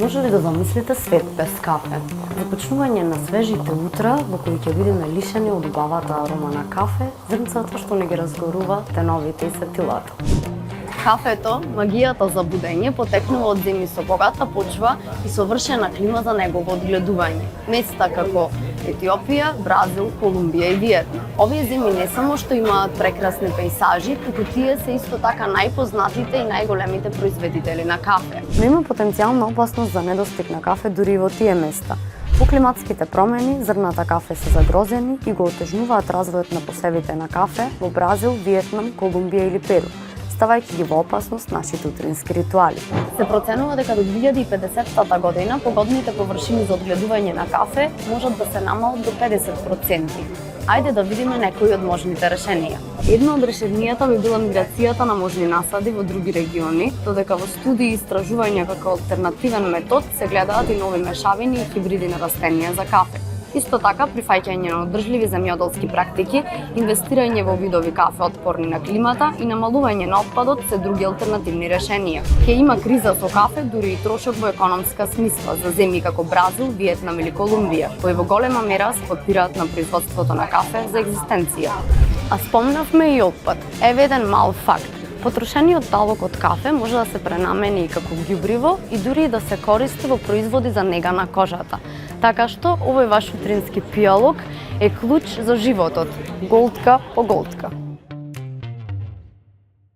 Може ли да замислите свет без кафе? Започнување на свежите утра, во кои ќе бидеме лишени од убавата арома на кафе, зрнцата што не ги разгорува теновите и светилата. Кафето, магијата за будење, потекнува од земји со богата почва и совршена клима за негово одгледување. Места како Етиопија, Бразил, Колумбија и Виетнам. Овие земји не само што имаат прекрасни пејзажи, туку тие се исто така најпознатите и најголемите производители на кафе. Но има потенцијална опасност за недостиг на кафе дури и во тие места. По климатските промени, зрната кафе се загрозени и го отежнуваат развојот на посевите на кафе во Бразил, Виетнам, Колумбија или Перу, ставајќи ги во опасност нашите утрински ритуали. Се проценува дека до 2050 година погодните површини за одгледување на кафе можат да се намалат до 50%. Ајде да видиме некои од можните решенија. Едно од решенијата би била миграцијата на можни насади во други региони, додека во студии и истражувања како алтернативен метод се гледаат и нови мешавини и хибриди на растенија за кафе. Исто така, прифаќање на одржливи земјоделски практики, инвестирање во видови кафе отпорни на климата и намалување на отпадот се други алтернативни решенија. Ќе има криза со кафе, дури и трошок во економска смисла за земји како Бразил, Виетнам или Колумбија, кои во голема мера се опираат на производството на кафе за екзистенција. А спомнавме и отпад. Еве еден мал факт. Потрошениот талок од кафе може да се пренамени и како ѓубриво и дури да се користи во производи за нега на кожата. Така што овој ваш утрински пијалок е клуч за животот, голтка по голтка.